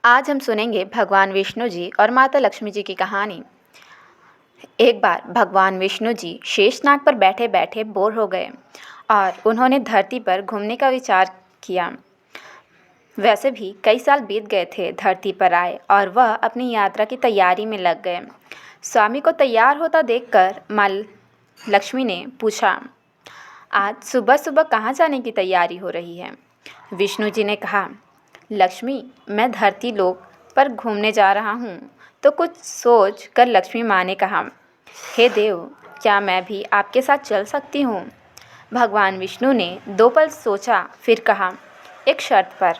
आज हम सुनेंगे भगवान विष्णु जी और माता लक्ष्मी जी की कहानी। एक बार भगवान विष्णु जी शेषनाग पर बैठे बैठे बोर हो गए और उन्होंने धरती पर घूमने का विचार किया। वैसे भी कई साल बीत गए थे धरती पर आए और वह अपनी यात्रा की तैयारी में लग गए। स्वामी को तैयार होता देखकर माँ लक्ष्मी ने पूछा, आज सुबह सुबह कहाँ जाने की तैयारी हो रही है? विष्णु जी ने कहा, लक्ष्मी, मैं धरती लोक पर घूमने जा रहा हूँ। तो कुछ सोच कर लक्ष्मी माँ ने कहा, हे देव, क्या मैं भी आपके साथ चल सकती हूँ? भगवान विष्णु ने 2 पल सोचा, फिर कहा, एक शर्त पर।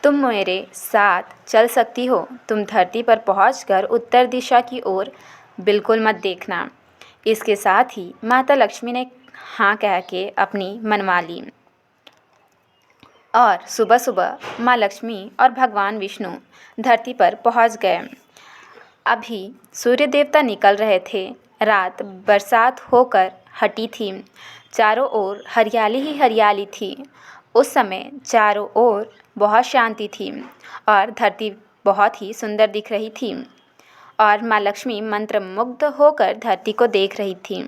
तुम मेरे साथ चल सकती हो। तुम धरती पर पहुंचकर उत्तर दिशा की ओर बिल्कुल मत देखना। इसके साथ ही माता लक्ष्मी ने हाँ कह के अपनी मनवा ली और सुबह सुबह माँ लक्ष्मी और भगवान विष्णु धरती पर पहुंच गए। अभी सूर्य देवता निकल रहे थे। रात बरसात होकर हटी थी। चारों ओर हरियाली ही हरियाली थी। उस समय चारों ओर बहुत शांति थी और धरती बहुत ही सुंदर दिख रही थी। और माँ लक्ष्मी मंत्रमुग्ध होकर धरती को देख रही थी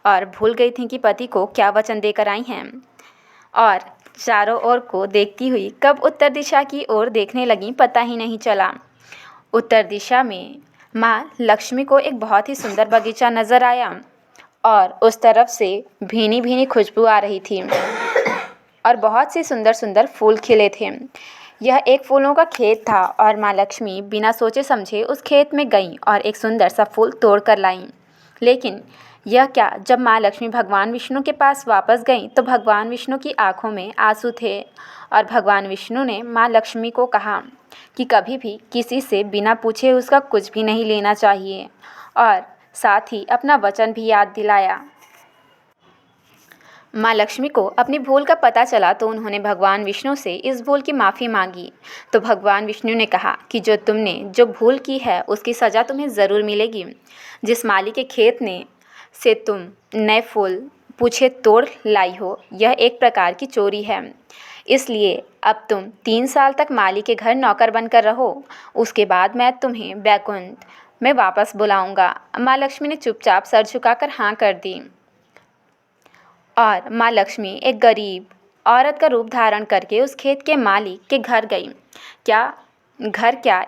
और भूल गई थी कि पति को क्या वचन देकर आई हैं। और चारों ओर को देखती हुई कब उत्तर दिशा की ओर देखने लगी पता ही नहीं चला। उत्तर दिशा में माँ लक्ष्मी को एक बहुत ही सुंदर बगीचा नजर आया और उस तरफ से भीनी भीनी खुशबू आ रही थी और बहुत से सुंदर सुंदर फूल खिले थे। यह एक फूलों का खेत था और माँ लक्ष्मी बिना सोचे समझे उस खेत में गईं और एक सुंदर सा फूल तोड़ कर लाईं। लेकिन यह क्या, जब माँ लक्ष्मी भगवान विष्णु के पास वापस गईं तो भगवान विष्णु की आंखों में आंसू थे और भगवान विष्णु ने माँ लक्ष्मी को कहा कि कभी भी किसी से बिना पूछे उसका कुछ भी नहीं लेना चाहिए और साथ ही अपना वचन भी याद दिलाया। माँ लक्ष्मी को अपनी भूल का पता चला तो उन्होंने भगवान विष्णु से इस भूल की माफ़ी मांगी। तो भगवान विष्णु ने कहा कि जो तुमने जो भूल की है उसकी सज़ा तुम्हें ज़रूर मिलेगी। जिस माली के खेत ने से तुम नए फूल पूछे तोड़ लाई हो, यह एक प्रकार की चोरी है। इसलिए अब तुम 3 साल तक माली के घर नौकर बनकर रहो। उसके बाद मैं तुम्हें बैकुंठ में वापस बुलाऊंगा। माँ लक्ष्मी ने चुपचाप सर झुकाकर हाँ कर दी और माँ लक्ष्मी एक गरीब औरत का रूप धारण करके उस खेत के मालिक के घर गई। क्या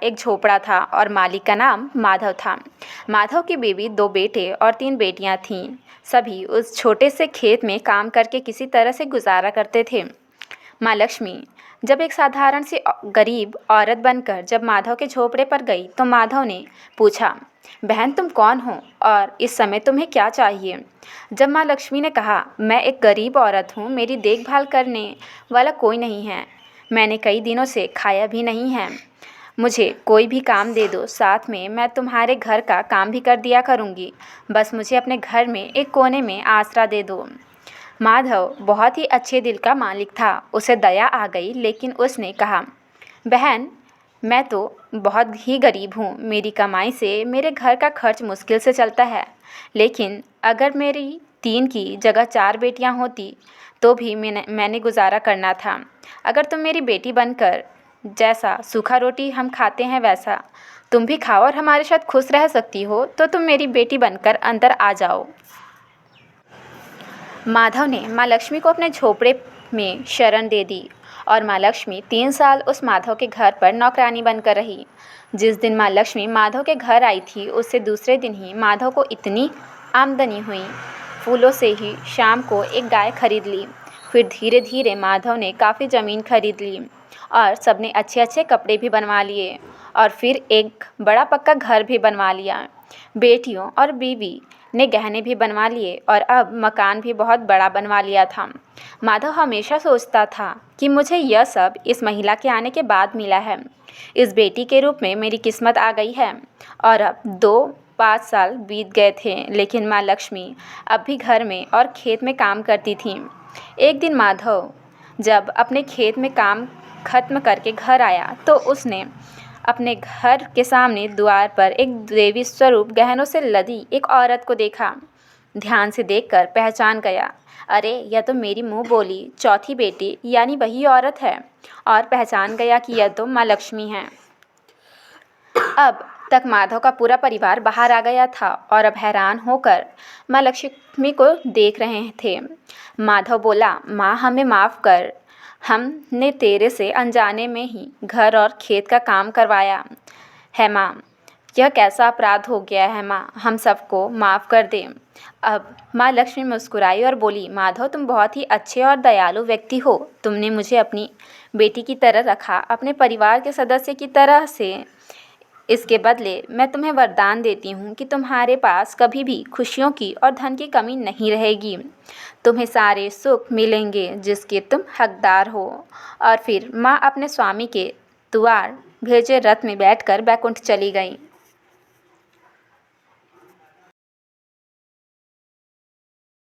एक झोपड़ा था और मालिक का नाम माधव था। माधव की बीवी 2 बेटे और 3 बेटियां थीं। सभी उस छोटे से खेत में काम करके किसी तरह से गुजारा करते थे। माँ लक्ष्मी जब एक साधारण सी गरीब औरत बनकर जब माधव के झोपड़े पर गई तो माधव ने पूछा, बहन तुम कौन हो और इस समय तुम्हें क्या चाहिए? जब माँ लक्ष्मी ने कहा, मैं एक गरीब औरत हूँ, मेरी देखभाल करने वाला कोई नहीं है, मैंने कई दिनों से खाया भी नहीं है, मुझे कोई भी काम दे दो, साथ में मैं तुम्हारे घर का काम भी कर दिया करूँगी, बस मुझे अपने घर में एक कोने में आसरा दे दो। माधव बहुत ही अच्छे दिल का मालिक था। उसे दया आ गई, लेकिन उसने कहा, बहन मैं तो बहुत ही गरीब हूँ, मेरी कमाई से मेरे घर का खर्च मुश्किल से चलता है, लेकिन अगर मेरी 3 की जगह 4 बेटियाँ होती तो भी मैंने गुजारा करना था। अगर तुम मेरी बेटी बनकर जैसा सूखा रोटी हम खाते हैं वैसा तुम भी खाओ और हमारे साथ खुश रह सकती हो तो तुम मेरी बेटी बनकर अंदर आ जाओ। माधव ने माँ लक्ष्मी को अपने झोपड़े में शरण दे दी और माँ लक्ष्मी 3 साल उस माधव के घर पर नौकरानी बनकर रही। जिस दिन माँ लक्ष्मी माधव के घर आई थी उससे दूसरे दिन ही माधव को इतनी आमदनी हुई। फूलों से ही शाम को एक गाय खरीद ली। फिर धीरे धीरे माधव ने काफ़ी ज़मीन खरीद ली और सबने अच्छे अच्छे कपड़े भी बनवा लिए और फिर एक बड़ा पक्का घर भी बनवा लिया। बेटियों और बीवी ने गहने भी बनवा लिए और अब मकान भी बहुत बड़ा बनवा लिया था। माधव हमेशा सोचता था कि मुझे यह सब इस महिला के आने के बाद मिला है। इस बेटी के रूप में मेरी किस्मत आ गई है। और अब 2-5 साल बीत गए थे, लेकिन माँ लक्ष्मी अब भी घर में और खेत में काम करती थीं। एक दिन माधव जब अपने खेत में काम खत्म करके घर आया तो उसने अपने घर के सामने द्वार पर एक देवी स्वरूप गहनों से लदी एक औरत को देखा। ध्यान से देखकर पहचान गया, अरे यह तो मेरी मुँह बोली चौथी बेटी यानी वही औरत है, और पहचान गया कि यह तो माँ लक्ष्मी है। अब तक माधव का पूरा परिवार बाहर आ गया था और अब हैरान होकर माँ लक्ष्मी को देख रहे थे। माधव बोला, माँ हमें माफ़ कर, हमने तेरे से अनजाने में ही घर और खेत का काम करवाया है माँ। यह कैसा अपराध हो गया है माँ, हम सबको माफ़ कर दे। अब माँ लक्ष्मी मुस्कुराई और बोली, माधव तुम बहुत ही अच्छे और दयालु व्यक्ति हो। तुमने मुझे अपनी बेटी की तरह रखा, अपने परिवार के सदस्य की तरह से। इसके बदले मैं तुम्हें वरदान देती हूँ कि तुम्हारे पास कभी भी खुशियों की और धन की कमी नहीं रहेगी। तुम्हें सारे सुख मिलेंगे जिसके तुम हकदार हो। और फिर माँ अपने स्वामी के द्वार भेजे रथ में बैठकर बैकुंठ चली गई।